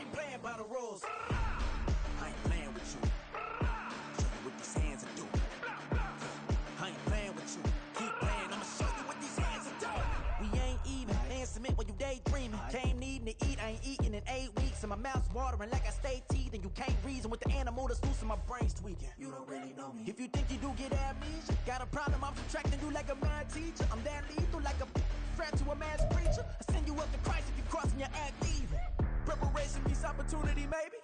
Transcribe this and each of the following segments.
ain't playing by the rules. I ain't playing with you. Show you what these hands are doing. I ain't playing with you. Keep playing, I'ma show you what these hands are doing. We ain't even. Man, submit when you daydreaming. Came needing to eat, I ain't eating in 8 weeks. And my mouth's watering like I stay teeth. And you can't reason with the animal that's loose and my brain's tweaking. You don't really know me. If you think you do get amnesia, got a problem, I'm subtracting you like a mad teacher. I'm that lethal like a threat to a man's preacher. I send you up to Christ if you crossing your act even. Preparation meets opportunity, maybe.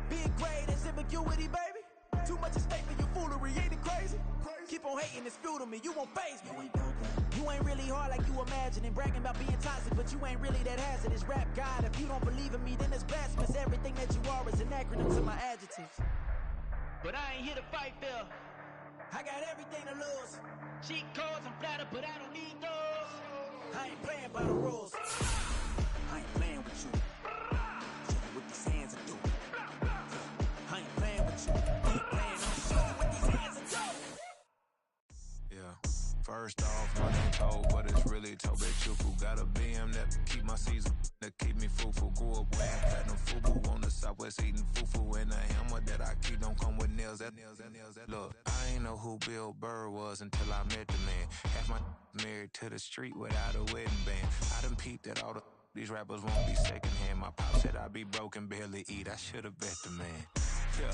Big grade is ambiguity, baby. Too much at stake for your foolery, ain't it crazy? Keep on hating, it's fuel to me, you won't faze me. You ain't really hard like you imagine and bragging about being toxic, but you ain't really that hazardous. Rap God, if you don't believe in me, then it's blasphemous. Everything that you are is an acronym to my adjectives. But I ain't here to fight, Bill. I got everything to lose. Cheat codes, I'm flattered, but I don't need those. I ain't playing by the rules. I ain't playing with you. Show you what these hands are doing. I ain't playing with you. Keep playing, I'ma show you what these hands are doing. Yeah. First off, my name told, but it's really Tobe Chufu. Got a BM that keep my season, that keep me fruitful. Grew up wearing platinum fubu on the southwest eating fufu. And a hammer that I keep don't come with nails. Look, I ain't know who Bill Burr was until I met the man. Half my married to the street without a wedding band. I done peeped that all these rappers won't be secondhand. My pop said I'd be broken, barely eat. I should've bet the man. Yeah,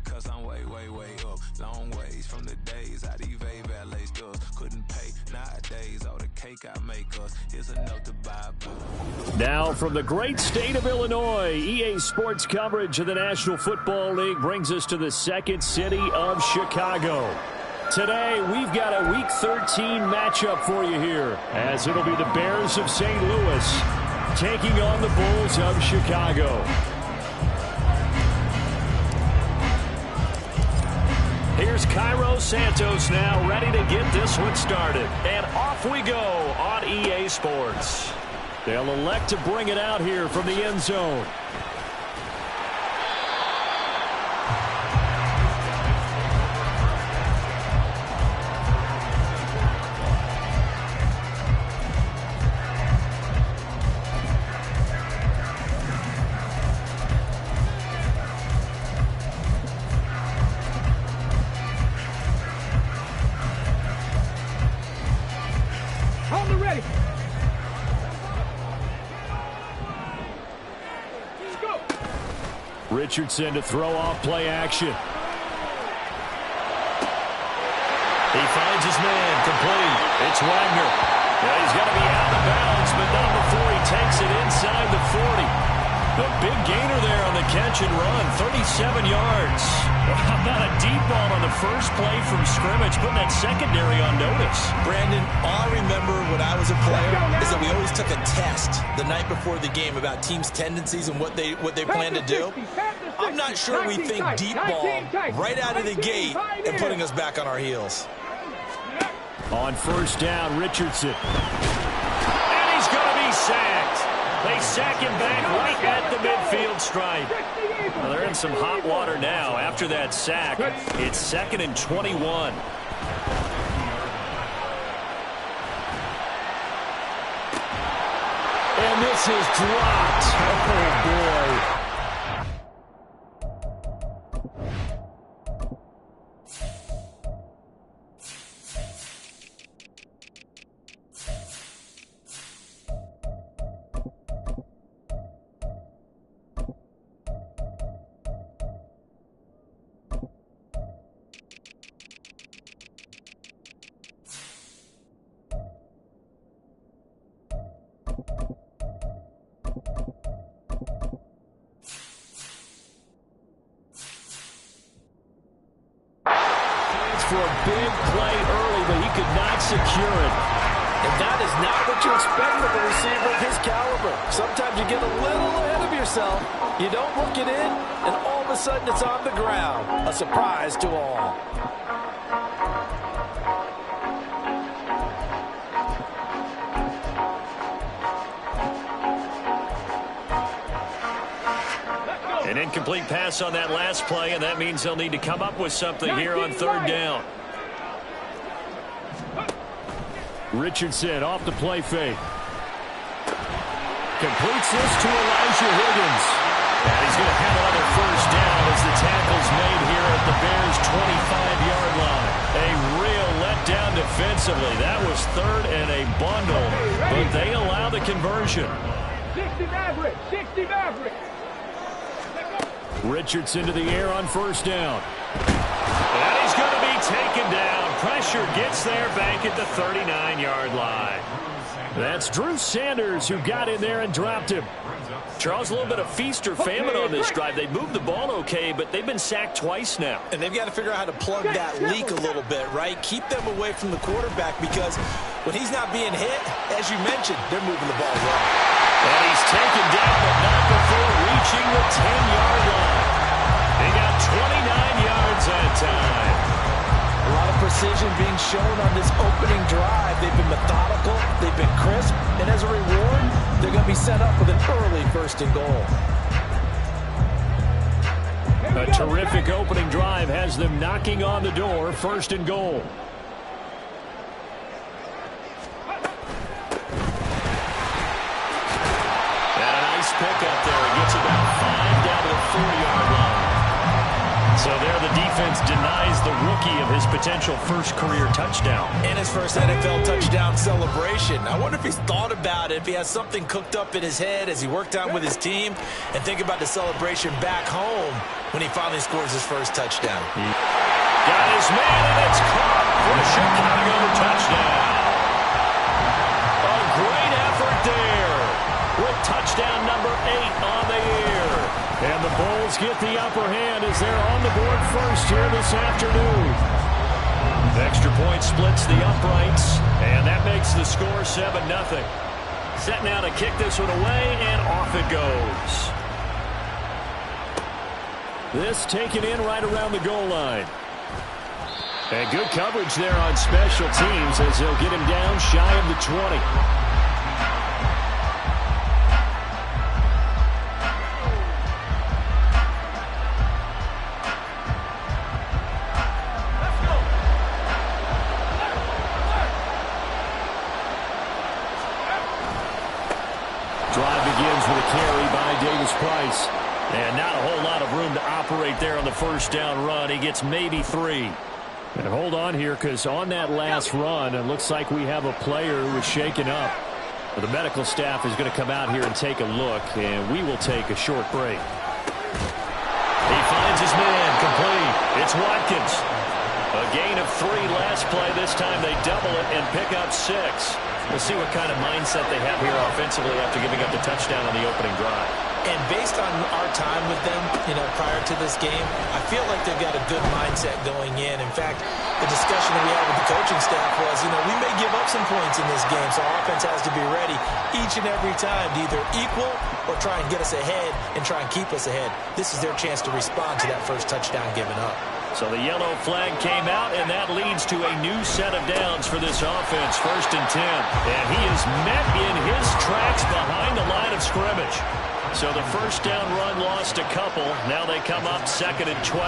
cause I'm way up. Long ways from the days I evade valet stores. Couldn't pay nowadays. All the cake I make us is enough to buy. Now from the great state of Illinois, EA Sports coverage of the National Football League brings us to the second city of Chicago. Today, we've got a Week 13 matchup for you here, as it'll be the Bears of St. Louis taking on the Bulls of Chicago. Here's Cairo Santos now, ready to get this one started. And off we go on EA Sports. They'll elect to bring it out here from the end zone. Richardson to throw off play action. He finds his man complete. It's Wagner. Now he's got to be out of bounds, but not before he takes it inside the 40. The big gainer there on the catch and run, 37 yards. How about a deep ball on the first play from scrimmage, putting that secondary on notice? Brandon, all I remember when I was a player is that we always took a test the night before the game about teams' tendencies and what they plan to do. I'm not sure we think deep ball right out of the gate and putting us back on our heels. On first down, Richardson. And he's going to be sacked. They sack him back right at the midfield stripe. Well, they're in some hot water now after that sack. It's 2nd and 21. And this is dropped. Oh, boy. For a big play early, but he could not secure it. And that is not what you expect from a receiver of his caliber. Sometimes you get a little ahead of yourself. You don't look it in, and all of a sudden it's on the ground. A surprise to all. An incomplete pass on that last play, and that means they'll need to come up with something here on third down. Richardson off the play fake. Completes this to Elijah Higgins. And he's going to have another first down as the tackle's made here at the Bears' 25-yard line. A real letdown defensively. That was third and a bundle, but they allow the conversion. 60 Maverick, 60 Maverick. Richardson to the air on first down. And he's going to be taken down. Pressure gets there back at the 39-yard line. That's Drew Sanders who got in there and dropped him. Charles, a little bit of feast or famine on this drive. They moved the ball okay, but they've been sacked twice now. And they've got to figure out how to plug that leak a little bit, right? Keep them away from the quarterback because when he's not being hit, as you mentioned, they're moving the ball well. And he's taken down, but not before reaching the 10-yard line. They got 29 yards that time. A lot of precision being shown on this opening drive. They've been methodical, they've been crisp, and as a reward, they're going to be set up with an early first and goal. A terrific opening drive has them knocking on the door, first and goal. And a nice pickup there. He gets about 5 down to the 40-yard line. So there the defense denies the rookie of his potential first career touchdown. And his first NFL touchdown celebration. I wonder if he's thought about it, if he has something cooked up in his head as he worked out with his team, and think about the celebration back home when he finally scores his first touchdown. Got his man, and it's caught for a Chicago touchdown. A great effort there with touchdown number 8 on the year. And the Bulls get the upper hand as they're on the board first here this afternoon. The extra point splits the uprights, and that makes the score 7-0. Set now to kick this one away, and off it goes. This taken in right around the goal line. And good coverage there on special teams as they'll get him down shy of the 20. Drive begins with a carry by Davis Price. And not a whole lot of room to operate there on the first down run. He gets maybe 3. And hold on here, because on that last run, it looks like we have a player who was shaken up. Well, the medical staff is going to come out here and take a look, and we will take a short break. He finds his man, complete. It's Watkins. A gain of 3 last play. This time they double it and pick up 6. We'll see what kind of mindset they have here offensively after giving up the touchdown on the opening drive. And based on our time with them, prior to this game, I feel like they've got a good mindset going in. In fact, the discussion that we had with the coaching staff was, we may give up some points in this game, so our offense has to be ready each and every time to either equal or try and get us ahead and try and keep us ahead. This is their chance to respond to that first touchdown given up. So the yellow flag came out, and that leads to a new set of downs for this offense, 1st and 10. And he is met in his tracks behind the line of scrimmage. So the first down run lost a couple. Now they come up 2nd and 12.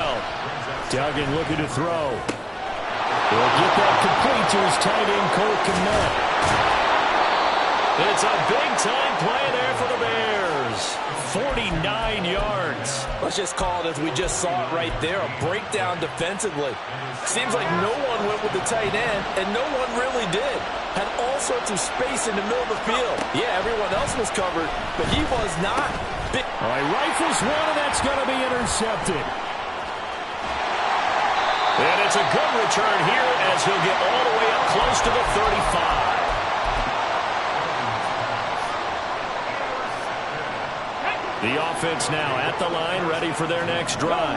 Duggan looking to throw. He'll get that complete to his tight end, Cole Kmet. It's a big-time play there for the Bears. 49 yards. Let's just call it as we just saw it right there, a breakdown defensively. Seems like no one went with the tight end, and no one really did. Had all sorts of space in the middle of the field. Yeah, everyone else was covered, but he was not. All right, rifles one, and that's going to be intercepted. And it's a good return here as he'll get all the way up close to the 35. The offense now at the line, ready for their next drive.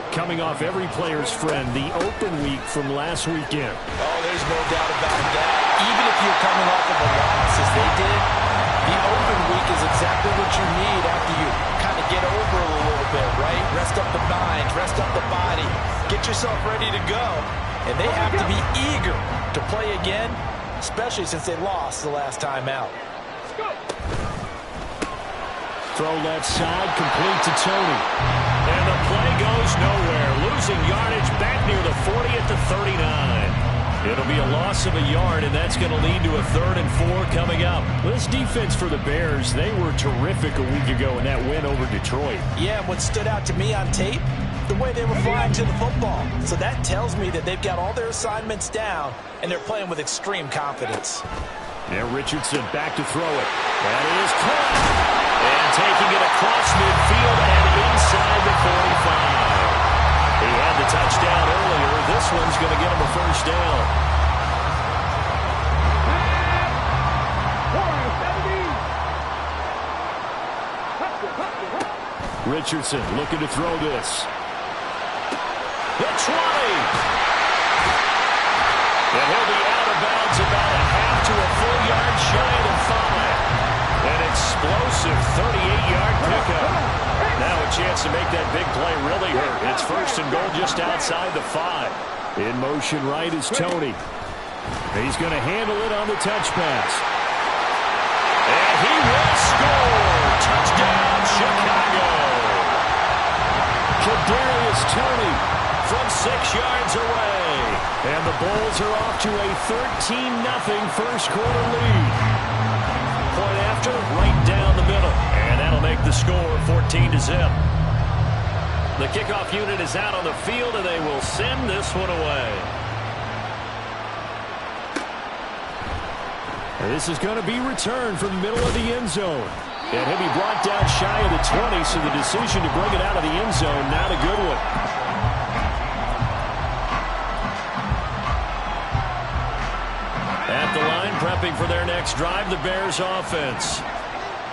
Coming off every player's friend, the open week from last weekend. Oh, there's no doubt about that. Even if you're coming off of a loss, as they did, the open week is exactly what you need after you kind of get over a little bit, right? Rest up the mind, rest up the body, get yourself ready to go. And they have to be eager to play again, especially since they lost the last time out. Throw left side, complete to Tony. And the play goes nowhere. Losing yardage back near the 40 at the 39. It'll be a loss of a yard, and that's going to lead to a 3rd and 4 coming up. This defense for the Bears, they were terrific a week ago in that win over Detroit. Yeah, and what stood out to me on tape, the way they were flying to the football. So that tells me that they've got all their assignments down, and they're playing with extreme confidence. And Richardson back to throw it. That is caught. And taking it across midfield and inside the 45. He had the touchdown earlier. This one's going to get him a first down. Richardson looking to throw this. The 20. And he'll be out of bounds about a half to a full yard shy of the 5. An explosive 38-yard pickup. Now a chance to make that big play really hurt. It's 1st and goal just outside the 5. In motion right is Tony. He's going to handle it on the touch pass. And he will score. Touchdown, Chicago. Kadarius Toney from 6 yards away. And the Bulls are off to a 13-0 first quarter lead. Point after, right down the middle. And that'll make the score 14-0. The kickoff unit is out on the field, and they will send this one away. And this is going to be returned from the middle of the end zone. And he'll be brought down shy of the 20, so the decision to bring it out of the end zone, not a good one. At the line, prepping for their next drive, the Bears offense.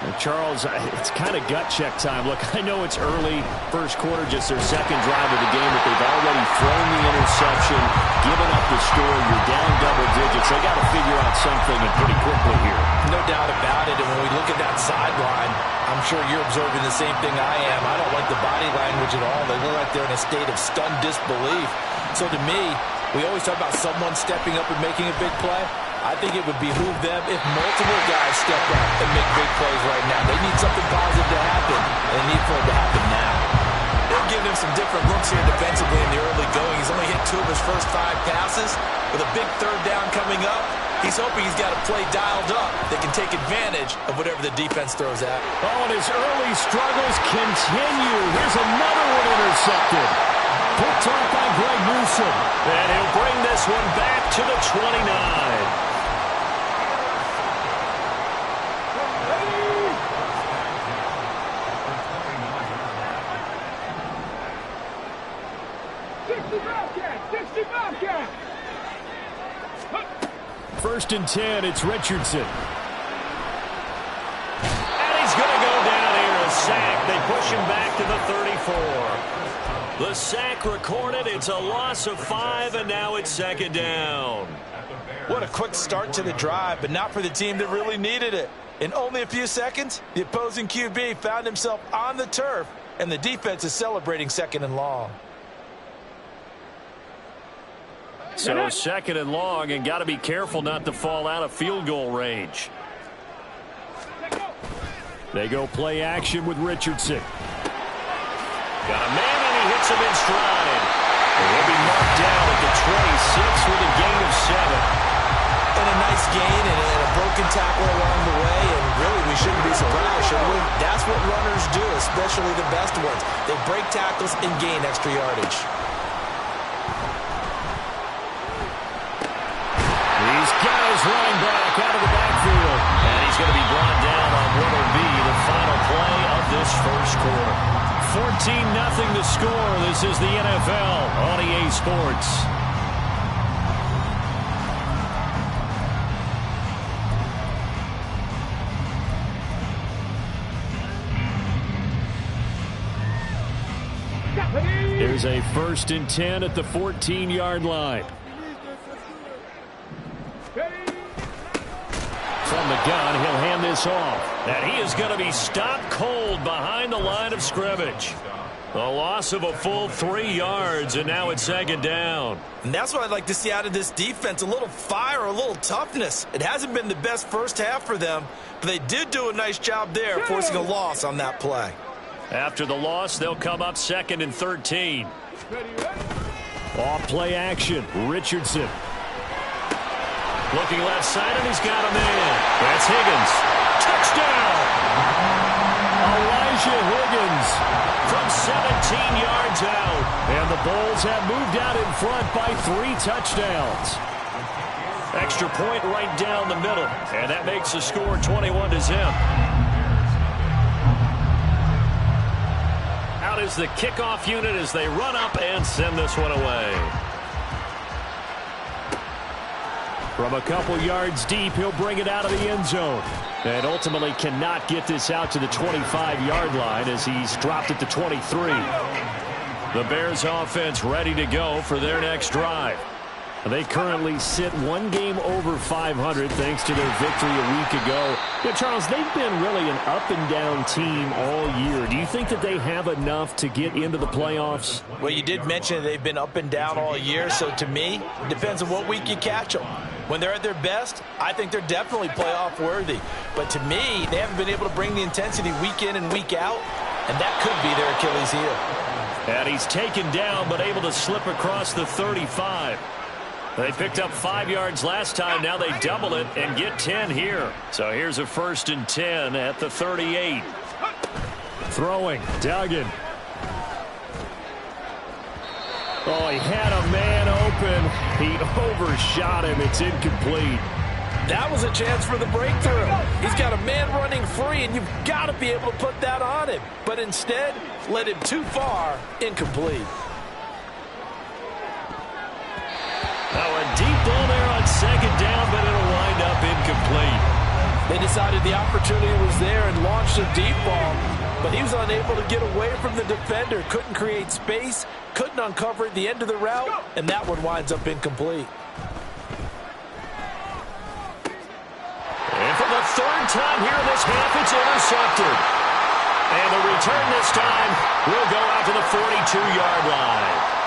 And Charles, it's kind of gut check time. Look, I know it's early, first quarter, just their second drive of the game, but they've already thrown the interception, given up the score. You're down double digits. They got to figure out something and pretty quickly here. No doubt about it. And when we look at that sideline, I'm sure you're observing the same thing I am. I don't like the body language at all. They look like they're in a state of stunned disbelief. So to me, we always talk about someone stepping up and making a big play. I think it would behoove them if multiple guys step up and make big plays right now. They need something positive to happen, and they need for it to happen now. They're giving him some different looks here defensively in the early going. He's only hit 2 of his first 5 passes. With a big 3rd down coming up, he's hoping he's got a play dialed up that can take advantage of whatever the defense throws at. Oh, and his early struggles continue. Here's another one intercepted. Picked off by Greg Newsom. And he'll bring this one back to the 29. First and 10, it's Richardson. And he's going to go down here, a sack. They push him back to the 34. The sack recorded. It's a loss of 5, and now it's 2nd down. What a quick start to the drive, but not for the team that really needed it. In only a few seconds, the opposing QB found himself on the turf, and the defense is celebrating 2nd and long. So 2nd and long, and got to be careful not to fall out of field goal range. They go play action with Richardson. Got a man, and he hits him in stride. And he'll be marked down at the 26 with a gain of 7. And a nice gain and a broken tackle along the way, and really we shouldn't be surprised, should we? That's what runners do, especially the best ones. They break tackles and gain extra yardage. He's got his running back out of the backfield. And he's going to be brought down on what will be the final play of this first quarter. 14-0 the score. This is the NFL on EA Sports. Here's a 1st and 10 at the 14-yard line. From the gun, he'll hand this off. And he is going to be stopped cold behind the line of scrimmage. A loss of a full 3 yards, and now it's 2nd down. And that's what I'd like to see out of this defense, a little fire, a little toughness. It hasn't been the best first half for them, but they did do a nice job there, forcing a loss on that play. After the loss, they'll come up 2nd and 13. Off play action, Richardson. Looking left side, and he's got him in. That's Higgins. Touchdown! Elijah Higgins from 17 yards out. And the Bulls have moved out in front by 3 touchdowns. Extra point right down the middle. And that makes the score 21-0. Out is the kickoff unit as they run up and send this one away. From a couple yards deep, he'll bring it out of the end zone. And ultimately cannot get this out to the 25-yard line as he's dropped it to 23. The Bears offense ready to go for their next drive. They currently sit 1 game over 500 thanks to their victory a week ago. Yeah, Charles, they've been really an up-and-down team all year. Do you think that they have enough to get into the playoffs? Well, you did mention they've been up and down all year, so to me, it depends on what week you catch them. When they're at their best, I think they're definitely playoff worthy. But to me, they haven't been able to bring the intensity week in and week out, and that could be their Achilles heel. And he's taken down but able to slip across the 35. They picked up 5 yards last time. Now they double it and get 10 here. So here's a 1st and 10 at the 38. Throwing, Duggan. Oh, he had a man open. He overshot him. It's incomplete. That was a chance for the breakthrough. He's got a man running free, and you've got to be able to put that on him. But instead, led him too far, incomplete. Now a deep ball there on 2nd down, but it'll wind up incomplete. They decided the opportunity was there and launched a deep ball, but he was unable to get away from the defender. Couldn't create space, couldn't uncover the end of the route, and that one winds up incomplete. And for the 3rd time here in this half, it's intercepted. And the return this time will go out to the 42-yard line.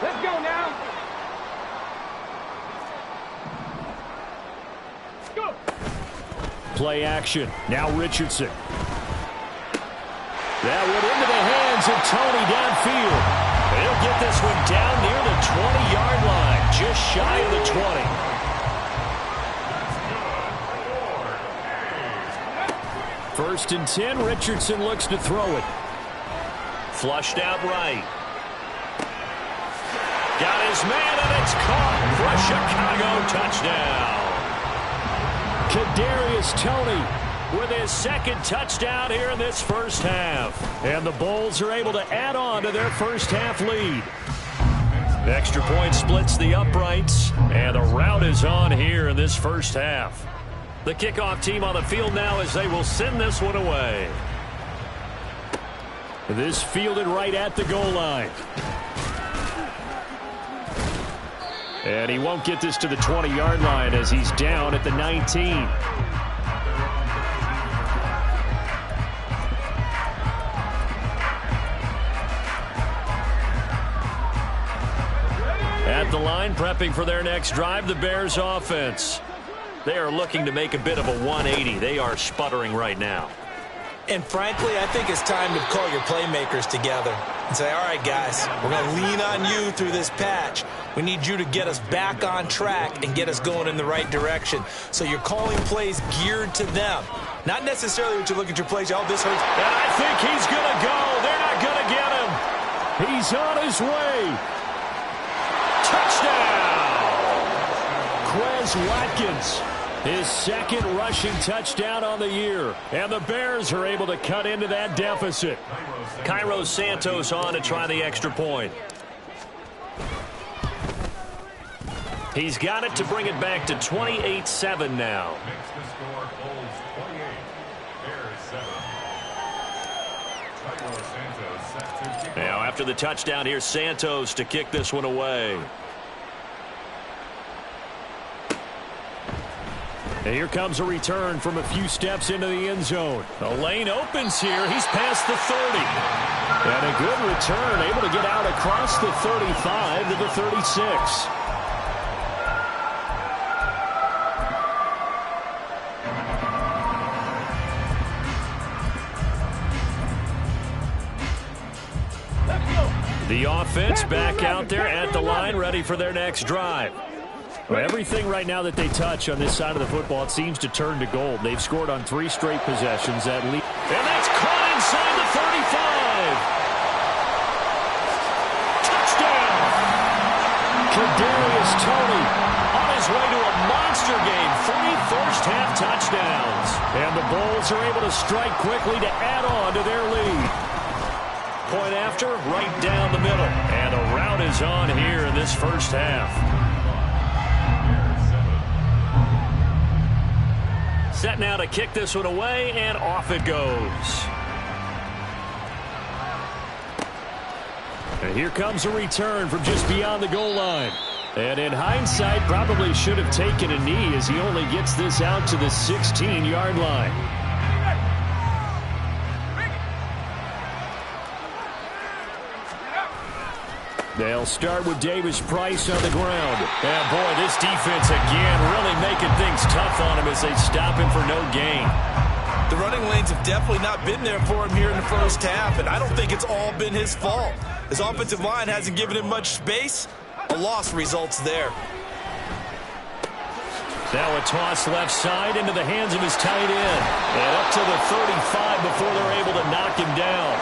Let's go now. Go. Play action. Now Richardson. That one into the hands of Tony downfield. He'll get this one down near the 20-yard line, just shy of the 20. 1st and 10, Richardson looks to throw it. Flushed out right. Got his man, and it's caught for a Chicago touchdown. Kadarius Toney with his 2nd touchdown here in this first half. And the Bulls are able to add on to their first half lead. The extra point splits the uprights, and the route is on here in this first half. The kickoff team on the field now as they will send this one away. This fielded right at the goal line. And he won't get this to the 20-yard line as he's down at the 19. At the line, prepping for their next drive, the Bears offense. They are looking to make a bit of a 180. They are sputtering right now. And frankly, I think it's time to call your playmakers together and say, all right, guys, we're going to lean on you through this patch. We need you to get us back on track and get us going in the right direction. So you're calling plays geared to them. Not necessarily what you look at your plays, oh, this hurts. And I think he's going to go. They're not going to get him. He's on his way. Touchdown! Quez Watkins. His 2nd rushing touchdown on the year. And the Bears are able to cut into that deficit. Cairo Santos on to try the extra point. He's got it to bring it back to 28-7 now. Now after the touchdown, here's Santos to kick this one away. And here comes a return from a few steps into the end zone. The lane opens here. He's past the 30. And a good return, able to get out across the 35 to the 36. Let's go. offense back out there at the line, ready for their next drive. Well, everything right now that they touch on this side of the football, it seems to turn to gold. They've scored on 3 straight possessions. And that's caught inside the 35. Touchdown! Kadarius Toney on his way to a monster game. 3 first-half touchdowns. And the Bulls are able to strike quickly to add on to their lead. Point after, right down the middle. And the rout is on here in this first half. Set now to kick this one away, and off it goes. And here comes a return from just beyond the goal line. And in hindsight, probably should have taken a knee as he only gets this out to the 16-yard line. They'll start with Davis Price on the ground. And boy, this defense again really making things tough on him as they stop him for no gain. The running lanes have definitely not been there for him here in the first half, and I don't think it's all been his fault. His offensive line hasn't given him much space. A loss results there. Now a toss left side into the hands of his tight end. And up to the 35 before they're able to knock him down.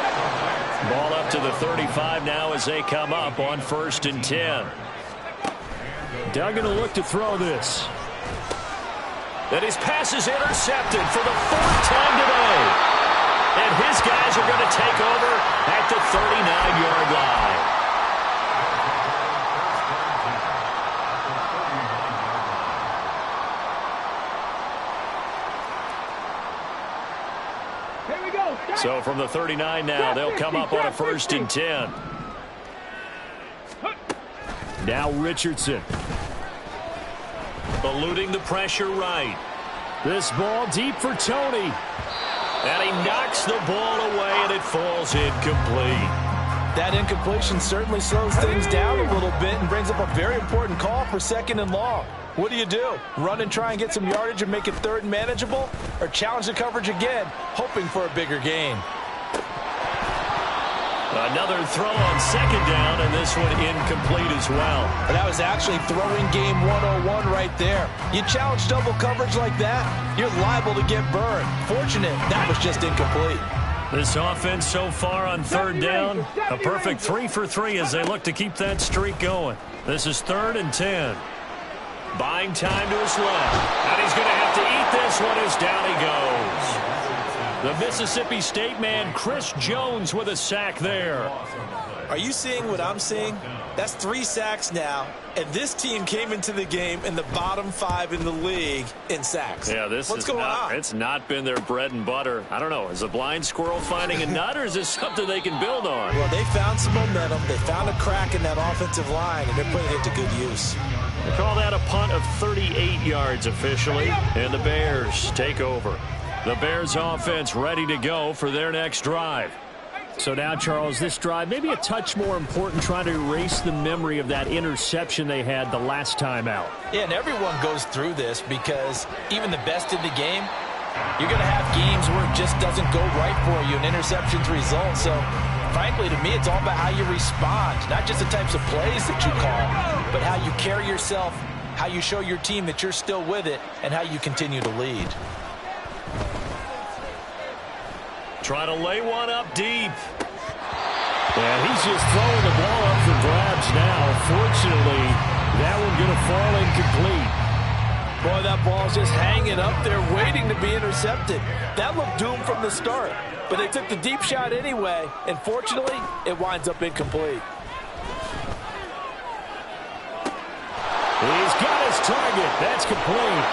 Ball up to the 35 now as they come up on 1st and 10. Duggan will look to throw this. And his pass is intercepted for the 4th time today. And his guys are going to take over at the 39-yard line. So from the 39 now, they'll come up on a 1st and 10. Now Richardson. Eluding the pressure right. This ball deep for Toney. And he knocks the ball away, and it falls incomplete. That incompletion certainly slows things down a little bit and brings up a very important call for 2nd and long. What do? Run and try and get some yardage and make it 3rd and manageable? Or challenge the coverage again, hoping for a bigger gain? Another throw on 2nd down, and this one incomplete as well. That was actually throwing game 101 right there. You challenge double coverage like that, you're liable to get burned. Fortunate, that was just incomplete. This offense so far on 3rd down, a perfect 3 for 3 as they look to keep that streak going. This is 3rd and 10. Buying time to his left. And he's going to have to eat this one as down he goes. The Mississippi State man, Chris Jones, with a sack there. Are you seeing what I'm seeing? That's 3 sacks now, and this team came into the game in the bottom 5 in the league in sacks. Yeah, what's going on? It's not been their bread and butter. I don't know. Is a blind squirrel finding a nut, or is this something they can build on? Well, they found some momentum. They found a crack in that offensive line, and they're putting it to good use. They call that a punt of 38 yards officially, and the Bears take over. The Bears offense ready to go for their next drive. So now, Charles, this drive maybe a touch more important, trying to erase the memory of that interception they had the last time out. Yeah, and everyone goes through this because even the best in the game, you're going to have games where it just doesn't go right for you, and interceptions result. So, frankly, to me, it's all about how you respond, not just the types of plays that you call, but how you carry yourself, how you show your team that you're still with it, and how you continue to lead. Try to lay one up deep. And he's just throwing the ball up for grabs now. Fortunately, that one going to fall incomplete. Boy, that ball's just hanging up there waiting to be intercepted. That looked doomed from the start. But they took the deep shot anyway, and fortunately, it winds up incomplete. He's got his target. That's complete.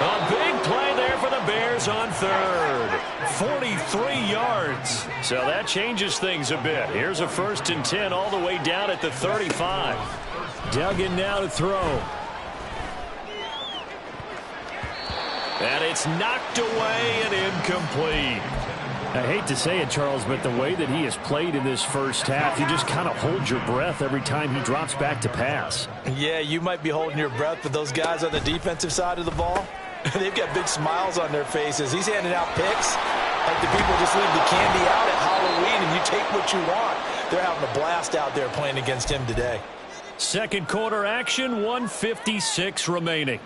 A big play there for the Bears on 3rd. 43 yards. So that changes things a bit. Here's a 1st and 10 all the way down at the 35. Duggan now to throw. And it's knocked away and incomplete. I hate to say it, Charles, but the way that he has played in this first half, you just kind of hold your breath every time he drops back to pass. Yeah, you might be holding your breath, but those guys on the defensive side of the ball, they've got big smiles on their faces. He's handing out picks like the people just leave the candy out at Halloween and you take what you want. they're having a blast out there playing against him today. Second quarter action, 1:56 remaining.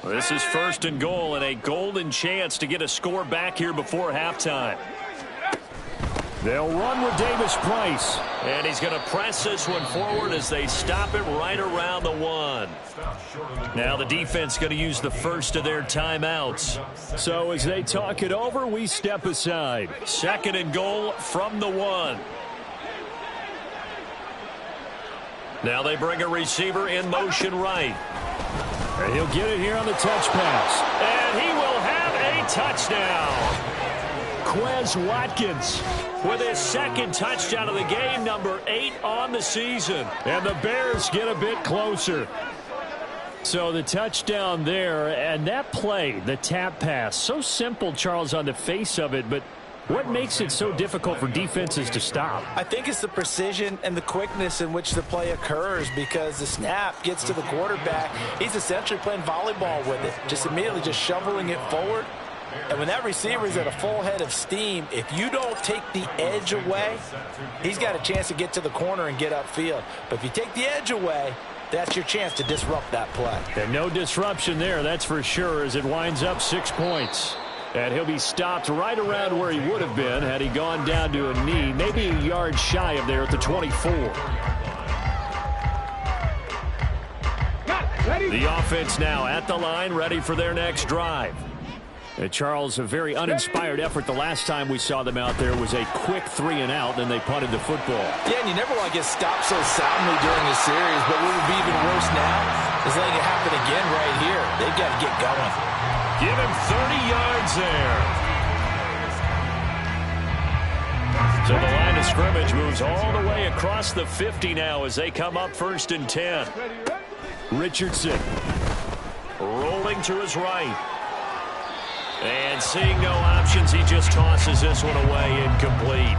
This is first and goal and a golden chance to get a score back here before halftime. They'll run with Davis Price. And he's going to press this one forward as they stop it right around the 1. Now the defense going to use the first of their timeouts. So as they talk it over, we step aside. Second and goal from the 1. Now they bring a receiver in motion right. And he'll get it here on the touch pass. And he will have a touchdown. Quez Watkins with his second touchdown of the game, number 8 on the season. And the Bears get a bit closer. So the touchdown there, and that play, the tap pass, so simple, Charles, on the face of it, but what makes it so difficult for defenses to stop? I think it's the precision and the quickness in which the play occurs, because the snap gets to the quarterback. He's essentially playing volleyball with it, just immediately just shoveling it forward. And when that receiver is at a full head of steam, if you don't take the edge away, he's got a chance to get to the corner and get upfield. But if you take the edge away, that's your chance to disrupt that play. And no disruption there, that's for sure, as it winds up 6 points. And he'll be stopped right around where he would have been had he gone down to a knee, maybe a yard shy of there at the 24. The offense now at the line, ready for their next drive. Charles, a very uninspired effort the last time we saw them out there was a quick 3-and-out, then they punted the football. Yeah, and you never want to get stopped so soundly during a series, but what would be even worse now is letting it happen again right here. They've got to get going. Give him 30 yards there. So the line of scrimmage moves all the way across the 50 now as they come up 1st and 10. Richardson rolling to his right. And seeing no options, he just tosses this one away, incomplete.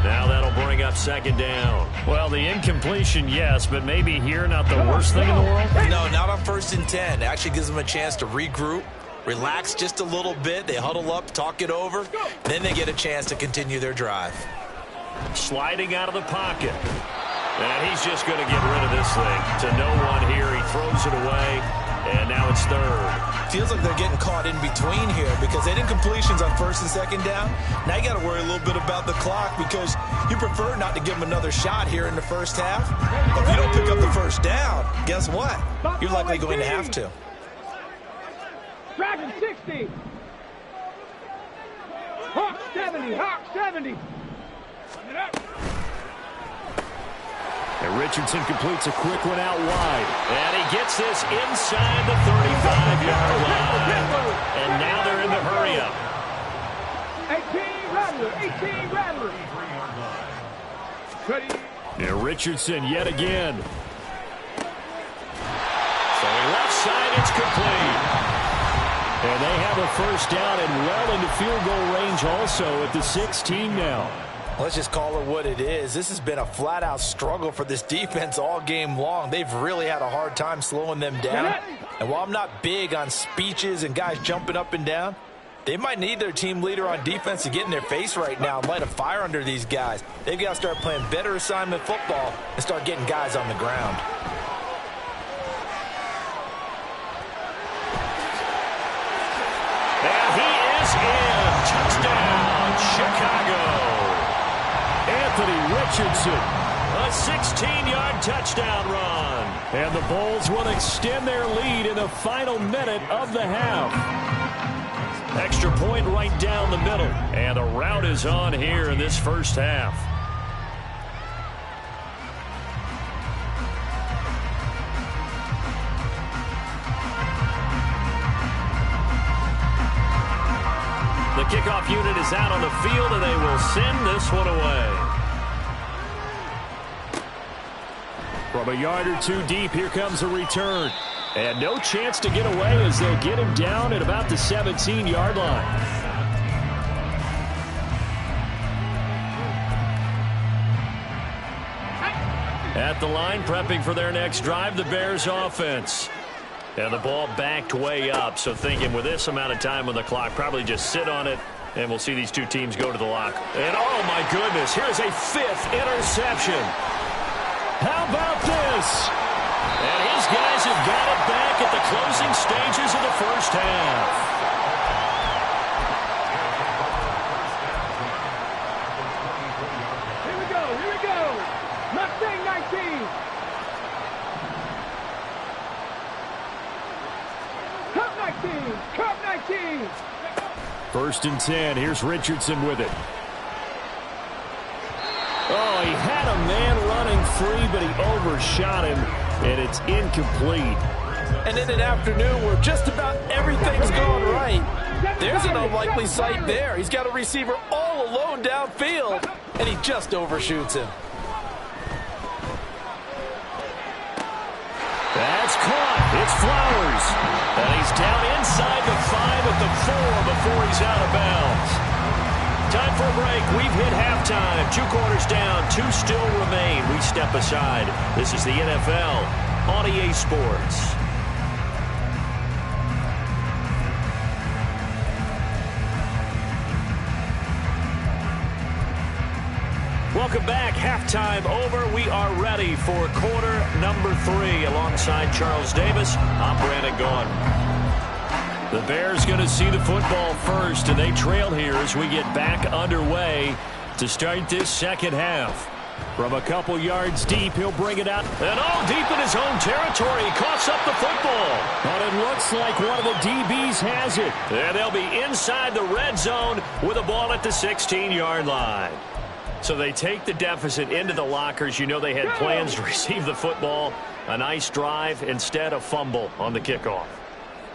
Now that'll bring up 2nd down. Well, the incompletion, yes, but maybe here not the worst thing in the world? No, not on 1st and 10. It actually gives them a chance to regroup, relax just a little bit. They huddle up, talk it over. Then they get a chance to continue their drive. Sliding out of the pocket. And he's just going to get rid of this thing. To no one here. He throws it away. And now it's 3rd. Feels like they're getting caught in between here because they didn't completions on 1st and 2nd down. Now you got to worry a little bit about the clock because you prefer not to give them another shot here in the first half. But if you don't pick up the 1st down, guess what? You're likely going to have to. Dragon 60. Hawk 70. Hawk 70. And Richardson completes a quick one out wide. And he gets this inside the 35-yard line. And now they're in the hurry-up. 18 Rattler. And Richardson yet again. So left side, it's complete. And they have a 1st down and well into field goal range also at the 16 now. Let's just call it what it is. This has been a flat-out struggle for this defense all game long. They've really had a hard time slowing them down. And while I'm not big on speeches and guys jumping up and down, they might need their team leader on defense to get in their face right now and light a fire under these guys. They've got to start playing better assignment football and start getting guys on the ground. And he is in. Touchdown, Chicago. Anthony Richardson, a 16-yard touchdown run. And the Bulls will extend their lead in the final minute of the half. Extra point right down the middle. And the rout is on here in this first half. The kickoff unit is out on the field, and they will send this one away. From a yard or two deep, here comes a return. And no chance to get away as they'll get him down at about the 17-yard line. At the line, prepping for their next drive, the Bears offense. And the ball backed way up, so thinking with this amount of time on the clock, probably just sit on it And we'll see these two teams go to the lock. And, oh, my goodness, here's a 5th interception. How about this? And his guys have got it back at the closing stages of the first half. Here we go. Mustang 19. Cup 19. Cup 19. 1st and 10. Here's Richardson with it. Oh, he had a man running free, but he overshot him, and it's incomplete. And in an afternoon where just about everything's going right, there's an unlikely sight there. He's got a receiver all alone downfield, and he just overshoots him. That's caught. It's Flowers. And he's down inside the 5 at the 4 before he's out of bounds. Time for a break. We've hit halftime. 2 quarters down. 2 still remain. We step aside. This is the NFL on EA Sports. Welcome back. Halftime over. We are ready for quarter number 3. Alongside Charles Davis, I'm Brandon Gaudin. The Bears going to see the football first, and they trail here as we get back underway to start this second half. From a couple yards deep, he'll bring it out. And all deep in his own territory. He coughs up the football. But it looks like one of the DBs has it. And they'll be inside the red zone with a ball at the 16-yard line. So they take the deficit into the lockers. You know they had plans to receive the football. A nice drive, instead a fumble on the kickoff.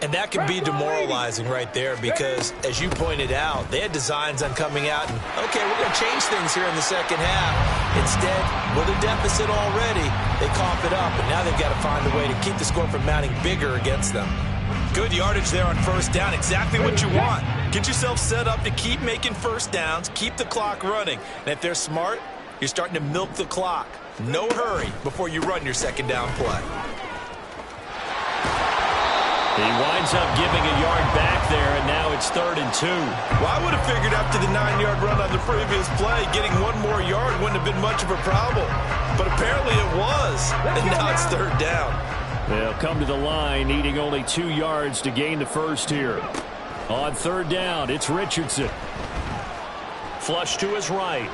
And that can be demoralizing right there because, as you pointed out, they had designs on coming out and, okay, we're going to change things here in the second half. Instead, with a deficit already, they cough it up, and now they've got to find a way to keep the score from mounting bigger against them. Good yardage there on first down, exactly what you want. Get yourself set up to keep making first downs, keep the clock running. And if they're smart, you're starting to milk the clock. No hurry before you run your second down play. He winds up giving a yard back there, and now it's 3rd and 2. Well, I would have figured after the 9-yard run on the previous play, getting one more yard wouldn't have been much of a problem. But apparently it was, and now it's 3rd down. They'll come to the line, needing only 2 yards to gain the first here. On 3rd down, it's Richardson. Flush to his right.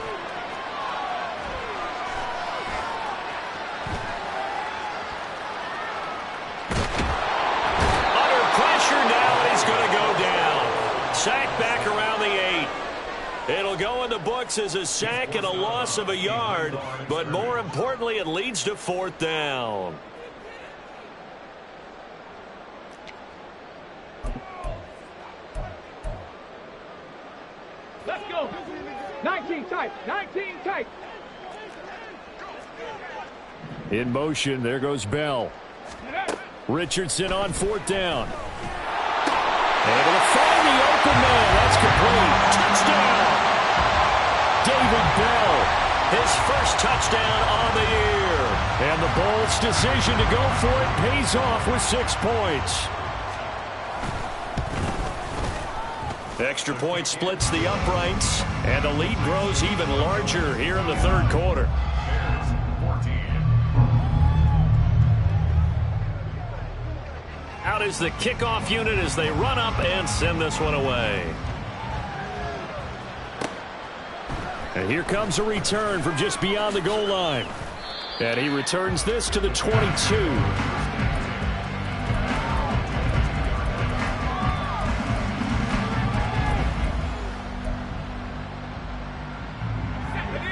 Under pressure now, and he's going to go down. Sack back around the 8. It'll go in the books as a sack and a loss of a yard, but more importantly, it leads to 4th down. Let's go. 19 tight. 19 tight. In motion, there goes Bell. Richardson on 4th down. Able to find the open man. That's complete. Touchdown. David Bell, his first touchdown on the year. And the Bolts' decision to go for it pays off with 6 points. Extra point splits the uprights, and the lead grows even larger here in the 3rd quarter. Out is the kickoff unit as they run up and send this one away. And here comes a return from just beyond the goal line. And he returns this to the 22.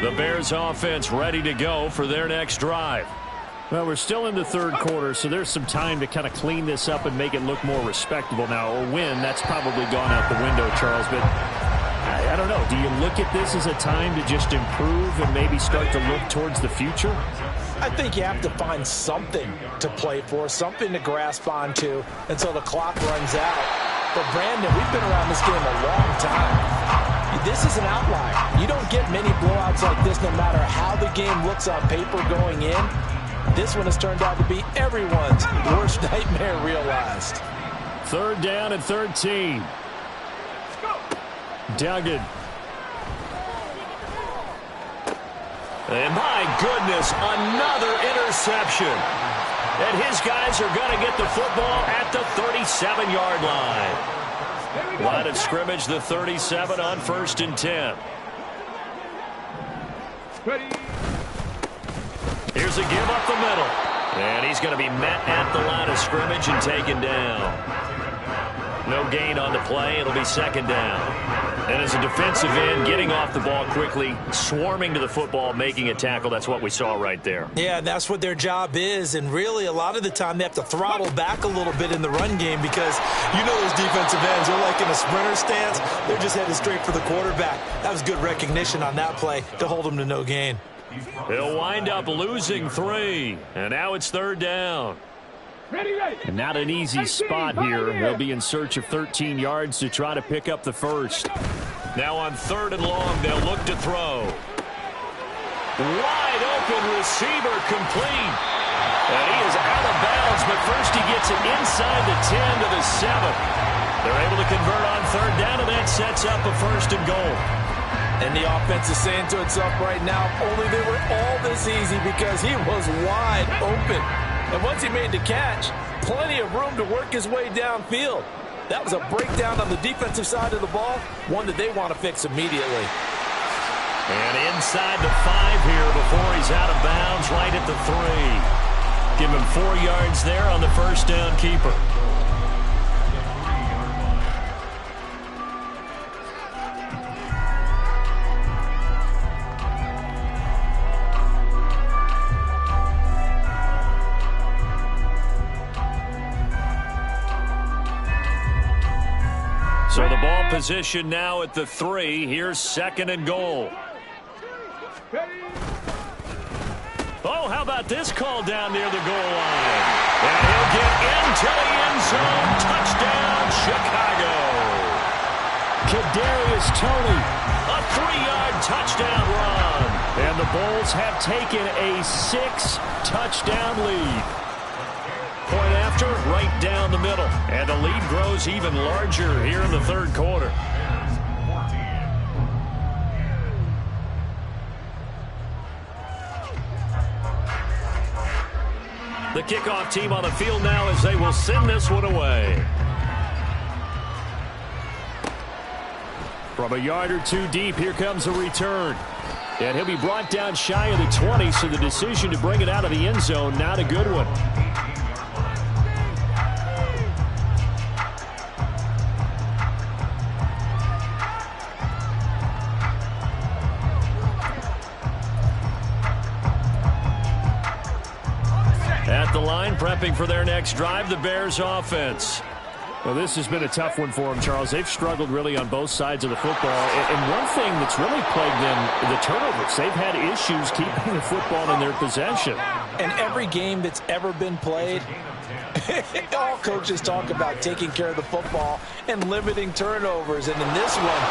The Bears offense ready to go for their next drive. Well, we're still in the 3rd quarter, so there's some time to kind of clean this up and make it look more respectable now. Or win, that's probably gone out the window, Charles. But I don't know. Do you look at this as a time to just improve and maybe start to look towards the future? I think you have to find something to play for, something to grasp onto until the clock runs out. But, Brandon, we've been around this game a long time. This is an outlier. You don't get many blowouts like this no matter how the game looks on paper going in. This one has turned out to be everyone's worst nightmare realized. 3rd down and 13. Duggan. And my goodness, another interception. And his guys are going to get the football at the 37-yard line. Line of scrimmage, the 37 on 1st and 10. Here's a give up the middle. And he's going to be met at the line of scrimmage and taken down. No gain on the play. It'll be 2nd down. And as a defensive end, getting off the ball quickly, swarming to the football, making a tackle, that's what we saw right there. Yeah, that's what their job is. And really, a lot of the time, they have to throttle back a little bit in the run game because you know those defensive ends are like in a sprinter stance. They're just headed straight for the quarterback. That was good recognition on that play to hold them to no gain. He'll wind up losing 3. And now it's 3rd down. And not an easy spot here. They'll be in search of 13 yards to try to pick up the first. Now on 3rd and long, they'll look to throw. Wide open receiver complete. And he is out of bounds, but first he gets it inside the 10 to the 7. They're able to convert on 3rd down, and that sets up a 1st and goal. And the offense is saying to itself right now, only they were all this easy because he was wide open. And once he made the catch, plenty of room to work his way downfield. That was a breakdown on the defensive side of the ball, one that they want to fix immediately. And inside the 5 here before he's out of bounds, right at the 3. Give him 4 yards there on the 1st down keeper. So the ball position now at the 3. Here's 2nd and goal. Oh, how about this call down near the goal line? And he'll get into the end zone. Touchdown, Chicago. Kadarius Toney, a 3-yard touchdown run. And the Bulls have taken a 6-touchdown lead. Point after, right down the middle. And the lead grows even larger here in the 3rd quarter. The kickoff team on the field now as they will send this one away. From a yard or 2 deep, here comes a return. And he'll be brought down shy of the 20, so the decision to bring it out of the end zone, not a good one. At the line, prepping for their next drive, the Bears offense. Well, this has been a tough one for them, Charles. They've struggled really on both sides of the football. And one thing that's really plagued them, the turnovers. They've had issues keeping the football in their possession. And every game that's ever been played, all coaches talk about taking care of the football and limiting turnovers. And in this one,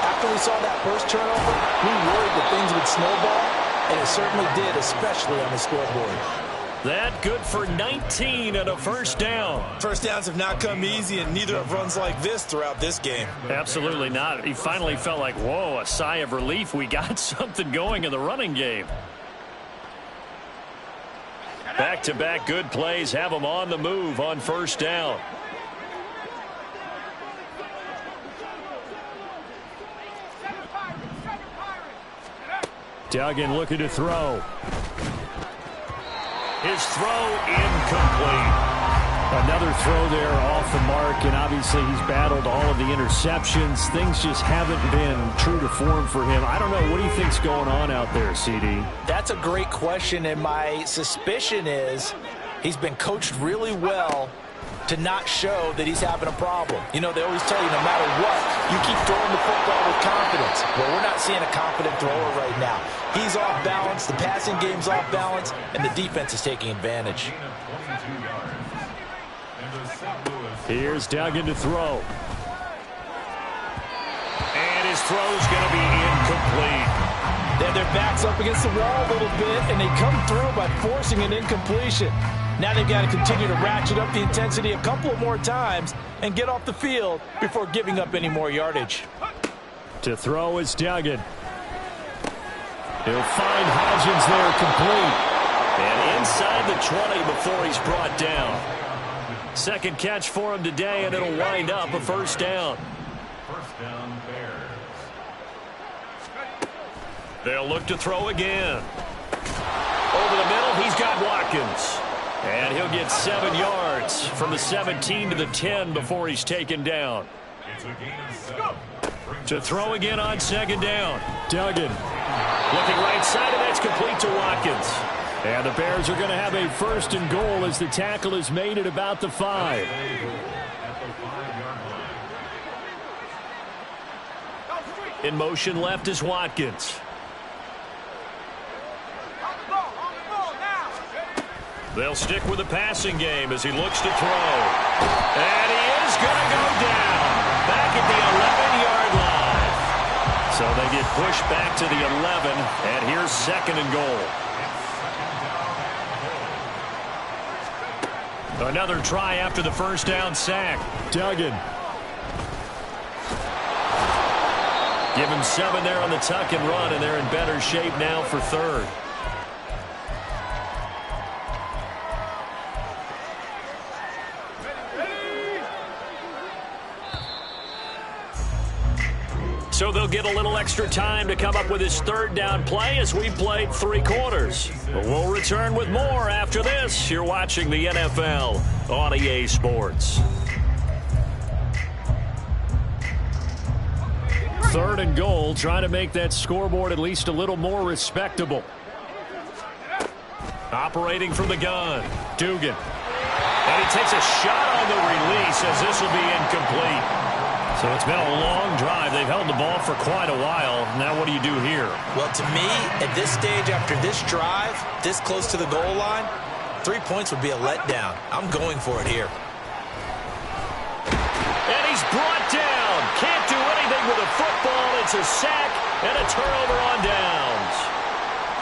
after we saw that first turnover, we worried that things would snowball, and it certainly did, especially on the scoreboard. That good for 19 and a 1st down. First downs have not come easy, and neither have runs like this throughout this game. Absolutely not. He finally felt like, whoa, a sigh of relief. We got something going in the running game. Back-to-back good plays have him on the move on 1st down. Duggan looking to throw. His throw incomplete. Another throw there off the mark, and obviously he's battled all of the interceptions. Things just haven't been true to form for him. I don't know. What do you think's going on out there, CD? That's a great question, and my suspicion is he's been coached really well to not show that he's having a problem. You know, they always tell you no matter what, you keep throwing the football with confidence. Well, we're not seeing a confident thrower right now. He's off balance, the passing game's off balance, and the defense is taking advantage. Here's Duggan to throw. And his throw's going to be incomplete. They have their backs up against the wall a little bit, and they come through by forcing an incompletion. Now they've got to continue to ratchet up the intensity a couple of more times and get off the field before giving up any more yardage. To throw is Duggan. He'll find Hodgins there complete. And inside the 20 before he's brought down. Second catch for him today, and it'll wind up a first down. First down, Bears. They'll look to throw again. Over the middle, he's got Watkins. And he'll get 7 yards from the 17 to the 10 before he's taken down. It's a gain of 7. To throw again on second down. Duggan looking right side, and that's complete to Watkins. And the Bears are going to have a first and goal as the tackle is made at about the 5. At the 5-yard line. In motion left is Watkins. They'll stick with the passing game as he looks to throw. And he is going to go down. Back at the 11-yard line. So they get pushed back to the 11, and here's second and goal. Another try after the first down sack. Duggan. Give him 7 there on the tuck and run, and they're in better shape now for third. So they'll get a little extra time to come up with his third down play as we played 3 quarters. But we'll return with more after this. You're watching the NFL on EA Sports. Third and goal, trying to make that scoreboard at least a little more respectable. Operating from the gun, Dugan. And he takes a shot on the release as this will be incomplete. So it's been a long drive. They've held the ball for quite a while. Now what do you do here? Well, to me, at this stage after this drive, this close to the goal line, 3 points would be a letdown. I'm going for it here. And he's brought down. Can't do anything with a football. It's a sack and a turnover on downs.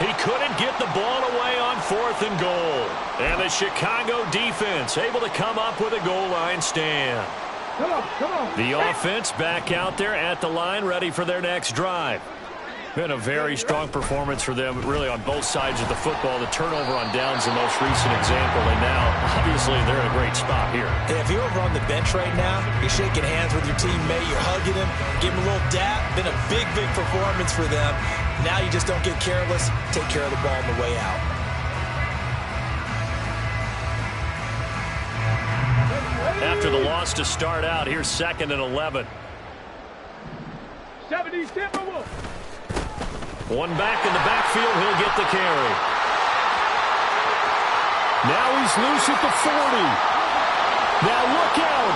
He couldn't get the ball away on 4th and goal. And the Chicago defense able to come up with a goal line stand. Come on. The offense back out there at the line, ready for their next drive. Been a very strong performance for them, really, on both sides of the football. The turnover on downs, the most recent example, and now, obviously, they're in a great spot here. And if you're over on the bench right now, you're shaking hands with your teammate, you're hugging him, give him a little dap. Been a big, big performance for them. Now you just don't get careless. Take care of the ball on the way out. After the loss to start out, here's 2nd and 11. 70 Timberwolves. One back in the backfield, he'll get the carry. Now he's loose at the 40. Now look out.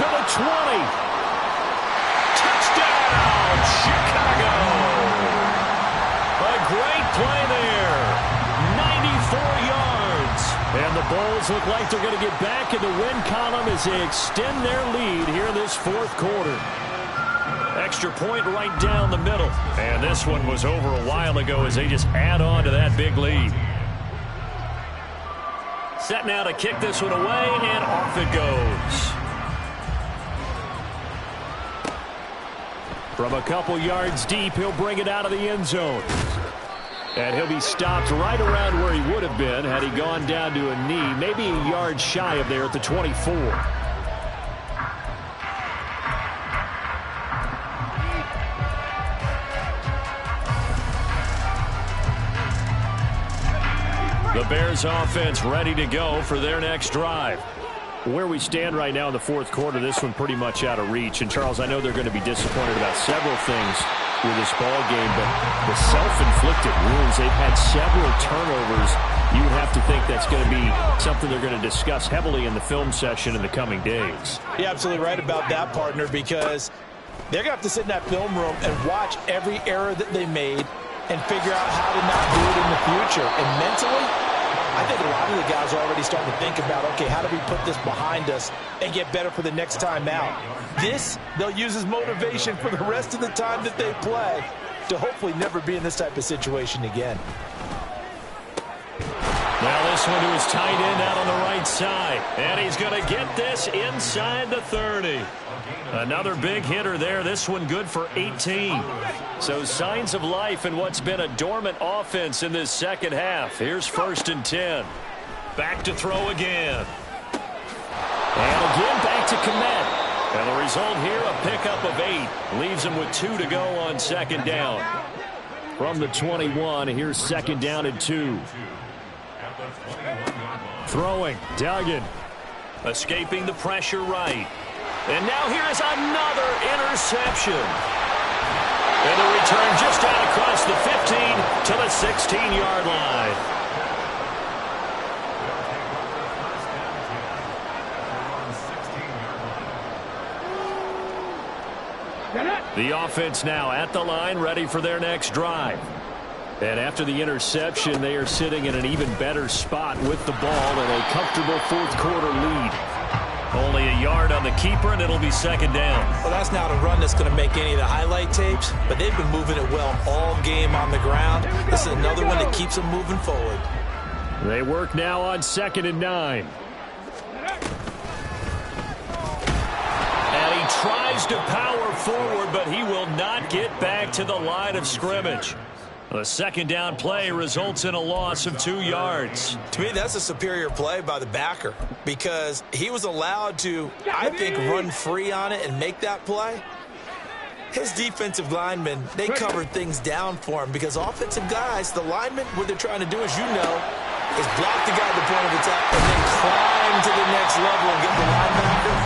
To the 20. Touchdown, Chicago. A great play there. 94 yards. And the Bulls look like they're going to get back in the win column as they extend their lead here in this 4th quarter. Extra point right down the middle. And this one was over a while ago as they just add on to that big lead. Set now to kick this one away, and off it goes. From a couple yards deep, he'll bring it out of the end zone. And he'll be stopped right around where he would have been had he gone down to a knee, maybe a yard shy of there at the 24. The Bears offense ready to go for their next drive. Where we stand right now in the 4th quarter, this one pretty much out of reach. And, Charles, I know they're going to be disappointed about several things with this ball game, but the self-inflicted wounds, they've had several turnovers. You would have to think that's going to be something they're going to discuss heavily in the film session in the coming days. You're absolutely right about that, partner, because they're going to have to sit in that film room and watch every error that they made and figure out how to not do it in the future. And mentally, I think a lot of the guys are already starting to think about, okay, how do we put this behind us and get better for the next time out? This, they'll use as motivation for the rest of the time that they play to hopefully never be in this type of situation again. Now this one to his tight end out on the right side. And he's going to get this inside the 30. Another big hitter there. This one good for 18. So signs of life in what's been a dormant offense in this second half. Here's 1st and 10. Back to throw again. And again back to Komet. And the result here, a pickup of 8. Leaves him with 2 to go on 2nd down. From the 21, here's 2nd down and 2. Throwing, Duggan. Escaping the pressure right. And now here is another interception. And the return just out across the 15 to the 16-yard line. The offense now at the line, ready for their next drive. And after the interception, they are sitting in an even better spot with the ball and a comfortable 4th quarter lead. Only a yard on the keeper, and it'll be 2nd down. Well, that's not a run that's going to make any of the highlight tapes, but they've been moving it well all game on the ground. This is another one that keeps them moving forward. They work now on 2nd and 9. And he tries to power forward, but he will not get back to the line of scrimmage. The 2nd down play results in a loss of 2 yards. To me, that's a superior play by the backer because he was allowed to, I think, run free on it and make that play. His defensive linemen, they covered things down for him because offensive guys, the linemen, what they're trying to do, as you know, is block the guy at the point of attack and then climb to the next level and get the linebacker.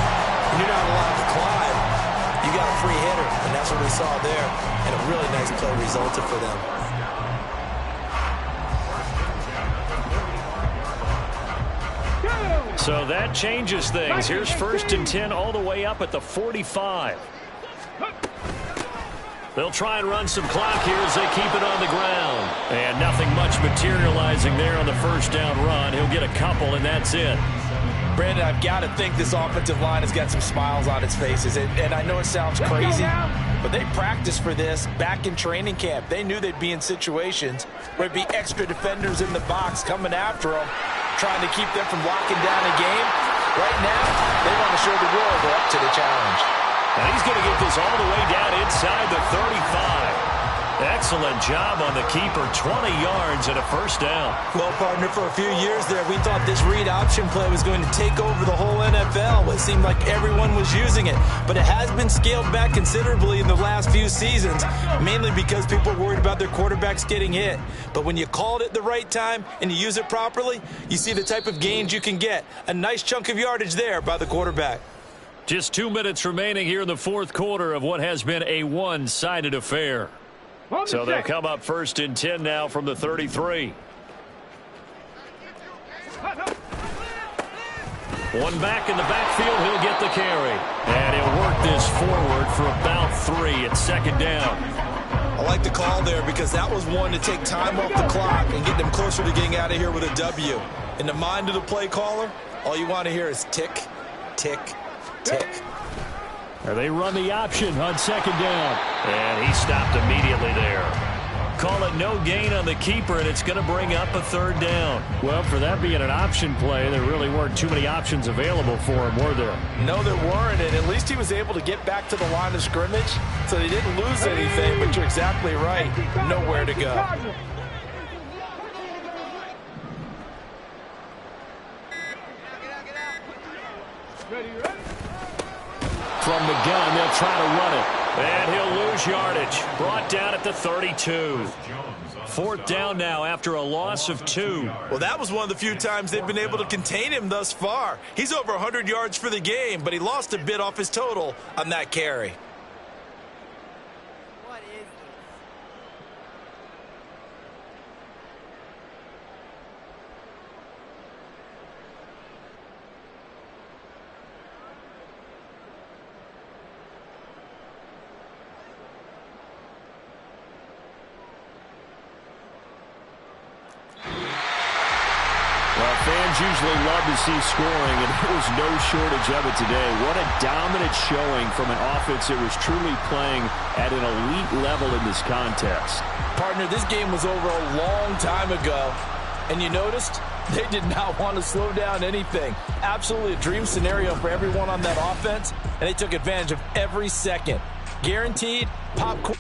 And you're not allowed to climb. You got a free hitter, and that's what we saw there. And a really nice play resulted for them. So that changes things. Here's 1st and 10 all the way up at the 45. They'll try and run some clock here as they keep it on the ground. And nothing much materializing there on the 1st down run. He'll get a couple, and that's it. Brandon, I've got to think this offensive line has got some smiles on its faces. And I know it sounds crazy, but they practiced for this back in training camp. They knew they'd be in situations where there'd be extra defenders in the box coming after them, trying to keep them from locking down a game. Right now, they want to show the world they're up to the challenge. And he's going to get this all the way down inside the 35. Excellent job on the keeper. 20 yards and a 1st down. Well, partner, for a few years there, we thought this read option play was going to take over the whole NFL. It seemed like everyone was using it. But it has been scaled back considerably in the last few seasons, mainly because people are worried about their quarterbacks getting hit. But when you call it at the right time and you use it properly, you see the type of gains you can get. A nice chunk of yardage there by the quarterback. Just 2 minutes remaining here in the 4th quarter of what has been a one-sided affair. So they'll come up 1st and 10 now from the 33. One back in the backfield, he'll get the carry. And he'll work this forward for about 3 at 2nd down. I like the call there because that was one to take time off the clock and get them closer to getting out of here with a W. In the mind of the play caller, all you want to hear is tick, tick, tick. They run the option on 2nd down. And he stopped immediately there. Call it no gain on the keeper, and it's going to bring up a 3rd down. Well, for that being an option play, there really weren't too many options available for him, were there? No, there weren't, and at least he was able to get back to the line of scrimmage, so he didn't lose anything, but you're exactly right. Nowhere to go. From the gun, they'll try to run it. And he'll lose yardage. Brought down at the 32. 4th down now after a loss of 2. Well, that was one of the few times they've been able to contain him thus far. He's over 100 yards for the game, but he lost a bit off his total on that carry. Fans usually love to see scoring, and there was no shortage of it today. What a dominant showing from an offense that was truly playing at an elite level in this contest. Partner, this game was over a long time ago, And you noticed they did not want to slow down anything. Absolutely a dream scenario for everyone on that offense, and they took advantage of every second. Guaranteed popcorn.